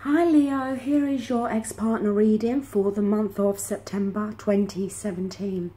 Hi Leo, here is your ex-partner reading for the month of September 2017.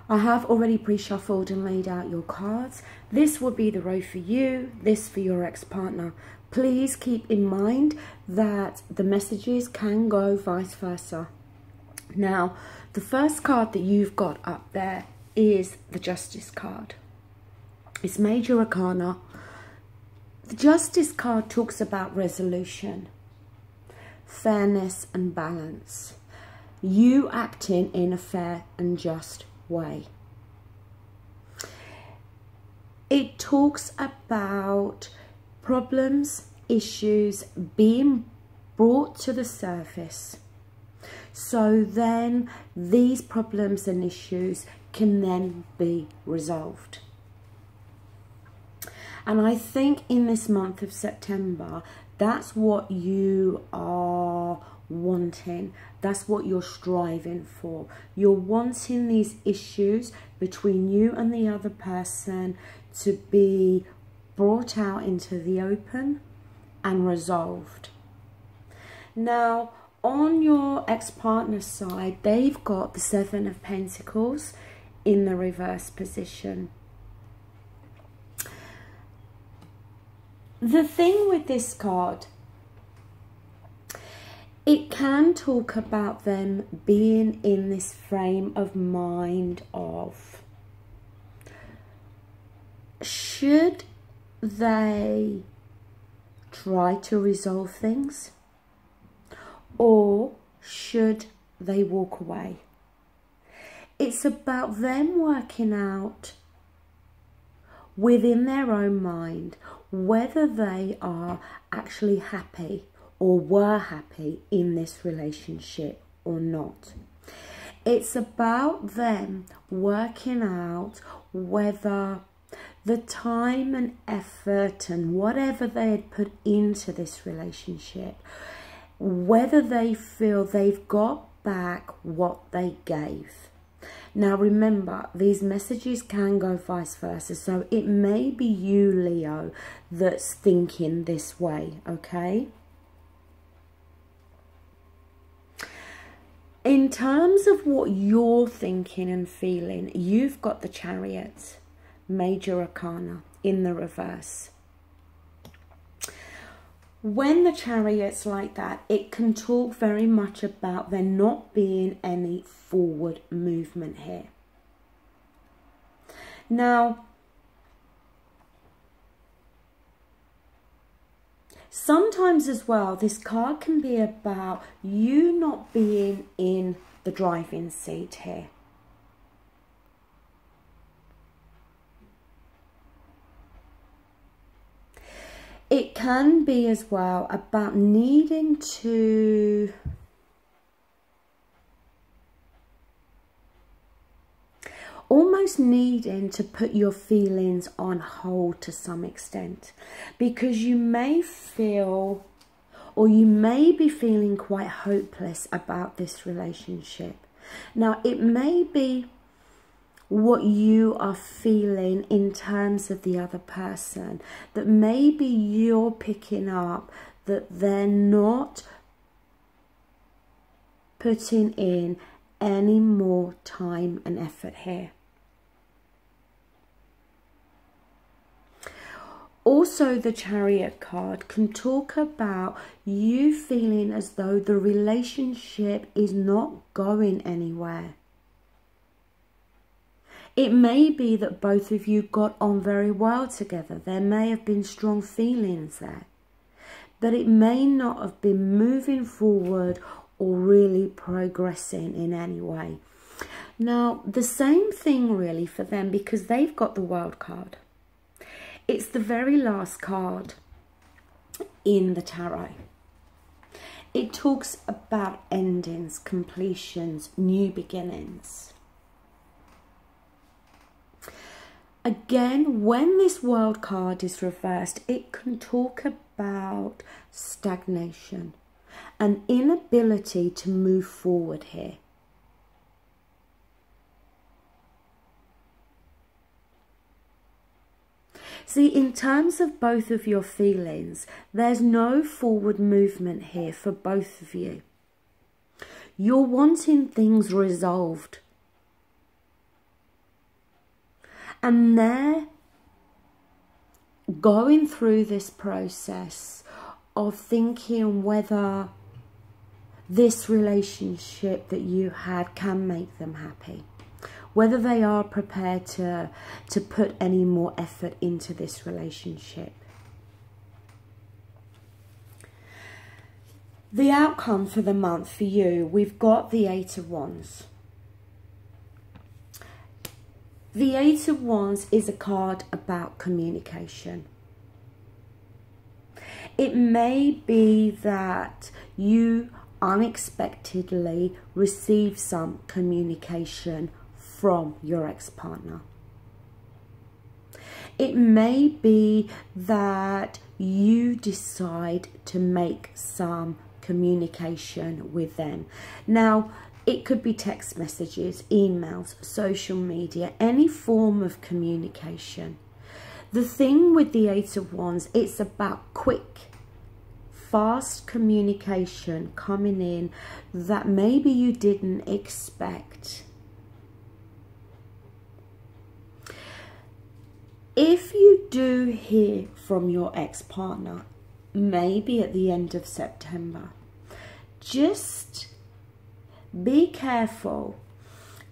I have already pre-shuffled and laid out your cards. This will be the row for you, this for your ex-partner. Please keep in mind that the messages can go vice versa. Now, the first card that you've got up there is the Justice card. It's Major Arcana. The Justice card talks about resolution, fairness and balance. You acting in a fair and just way. It talks about problems, issues being brought to the surface. So then these problems and issues can then be resolved. And I think in this month of September, that's what you are wanting. That's what you're striving for. You're wanting these issues between you and the other person to be brought out into the open and resolved. Now, on your ex-partner's side, they've got the Seven of Pentacles in the reverse position. The thing with this card, it can talk about them being in this frame of mind of, should they try to resolve things or should they walk away? It's about them working out within their own mind whether they are actually happy or were happy in this relationship or not. It's about them working out whether the time and effort and whatever they had put into this relationship, whether they feel they've got back what they gave. Now remember, these messages can go vice versa, so it may be you, Leo, that's thinking this way, okay? In terms of what you're thinking and feeling, you've got the Chariot, Major Arcana, in the reverse. When the Chariot's like that, it can talk very much about there not being any forward movement here. Now, sometimes as well, this card can be about you not being in the driving seat here. It can be as well about needing to almost needing to put your feelings on hold to some extent, because you may feel, or you may be feeling quite hopeless about this relationship. Now, it may be what you are feeling in terms of the other person, that maybe you're picking up that they're not putting in any more time and effort here. Also, the Chariot card can talk about you feeling as though the relationship is not going anywhere. It may be that both of you got on very well together. There may have been strong feelings there, but it may not have been moving forward or really progressing in any way. Now, the same thing really for them, because they've got the World card. It's the very last card in the tarot. It talks about endings, completions, new beginnings. Again, when this World card is reversed, it can talk about stagnation, an inability to move forward here. See, in terms of both of your feelings, there's no forward movement here for both of you. You're wanting things resolved. And they're going through this process of thinking whether this relationship that you had can make them happy. Whether they are prepared to put any more effort into this relationship. The outcome for the month for you, we've got the Eight of Wands. The Eight of Wands is a card about communication. It may be that you unexpectedly receive some communication from your ex-partner. It may be that you decide to make some communication with them. Now, it could be text messages, emails, social media, any form of communication. The thing with the Eight of Wands, it's about quick, fast communication coming in that maybe you didn't expect. If you do hear from your ex-partner, maybe at the end of September, just be careful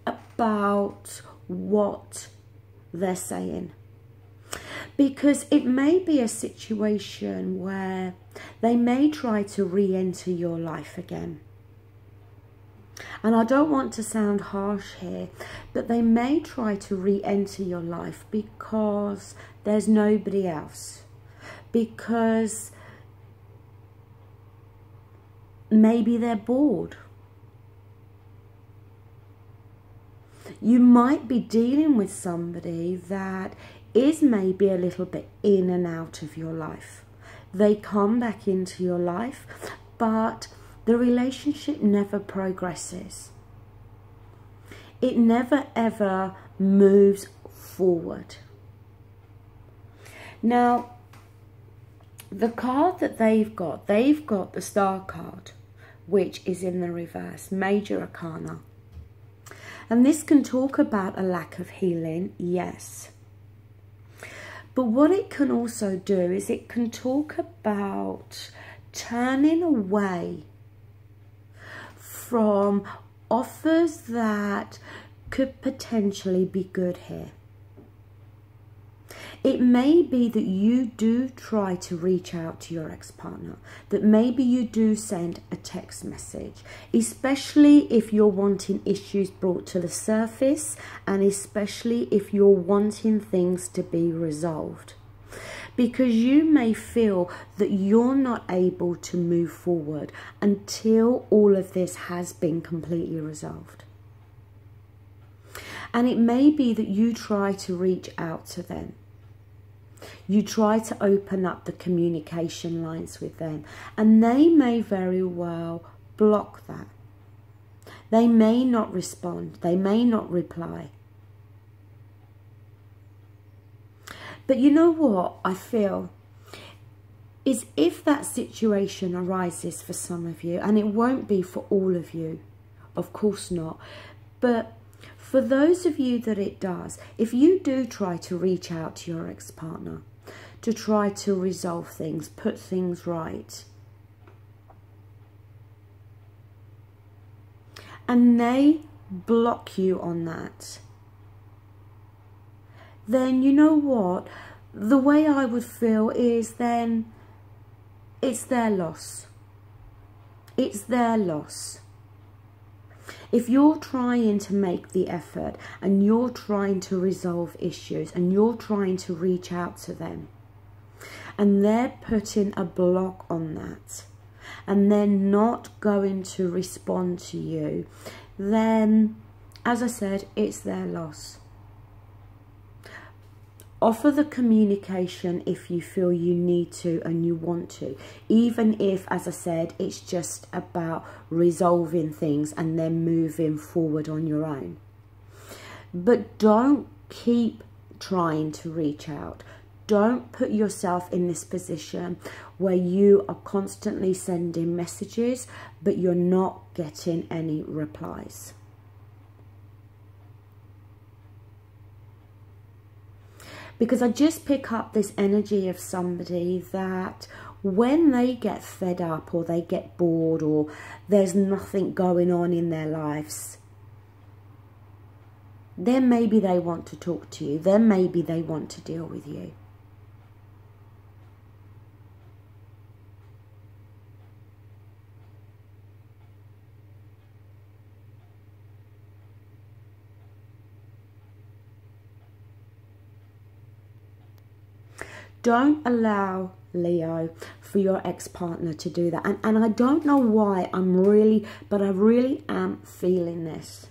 about what they're saying. Because it may be a situation where they may try to re-enter your life again. And I don't want to sound harsh here, but they may try to re-enter your life because there's nobody else. Because maybe they're bored. You might be dealing with somebody that is maybe a little bit in and out of your life. They come back into your life, but the relationship never progresses. It never ever moves forward. Now, the card that they've got the Star card, which is in the reverse, Major Arcana. And this can talk about a lack of healing, yes. But what it can also do is it can talk about turning away from offers that could potentially be good here. It may be that you do try to reach out to your ex-partner, that maybe you do send a text message, especially if you're wanting issues brought to the surface and especially if you're wanting things to be resolved. Because you may feel that you're not able to move forward until all of this has been completely resolved. And it may be that you try to reach out to them. You try to open up the communication lines with them, and they may very well block that. They may not respond. They may not reply. But you know what I feel is if that situation arises for some of you, and it won't be for all of you, of course not, but for those of you that it does, if you do try to reach out to your ex-partner, to try to resolve things, put things right, and they block you on that, then you know what? The way I would feel is then it's their loss. It's their loss. If you're trying to make the effort and you're trying to resolve issues and you're trying to reach out to them and they're putting a block on that and they're not going to respond to you, then, as I said, it's their loss. Offer the communication if you feel you need to and you want to, even if, as I said, it's just about resolving things and then moving forward on your own. But don't keep trying to reach out. don't put yourself in this position where you are constantly sending messages, but you're not getting any replies. Because I just pick up this energy of somebody that when they get fed up or they get bored or there's nothing going on in their lives, then maybe they want to talk to you. Then maybe they want to deal with you. Don't allow, Leo, for your ex-partner to do that. And I don't know why I really am feeling this.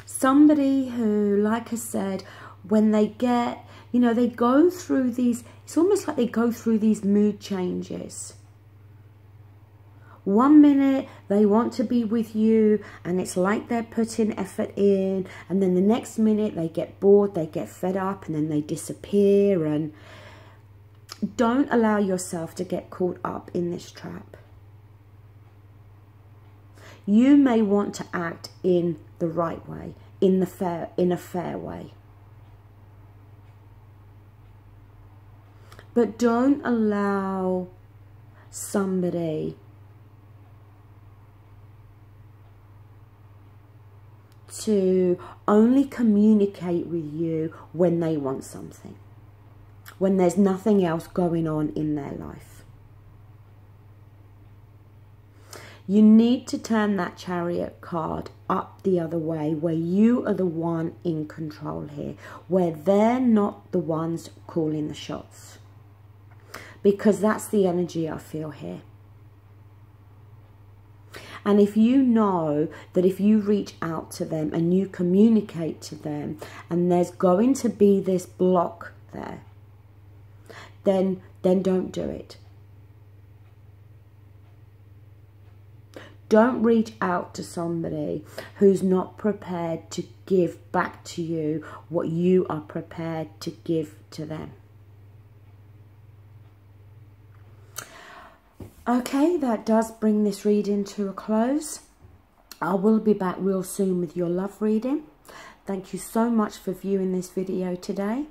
Somebody who, like I said, when they get, you know, they go through these, it's almost like they go through these mood changes. One minute they want to be with you and it's like they're putting effort in, and then the next minute they get bored, they get fed up, and then they disappear. And don't allow yourself to get caught up in this trap. You may want to act in the right way, in a fair way. But don't allow somebody to only communicate with you when they want something, when there's nothing else going on in their life. You need to turn that Chariot card up the other way, where you are the one in control here, where they're not the ones calling the shots. Because that's the energy I feel here. And if you know that if you reach out to them and you communicate to them and there's going to be this block there, then don't do it. Don't reach out to somebody who's not prepared to give back to you what you are prepared to give to them. Okay, that does bring this reading to a close. I will be back real soon with your love reading. Thank you so much for viewing this video today.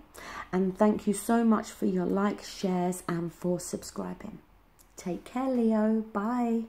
And thank you so much for your likes, shares, and for subscribing. Take care, Leo. Bye.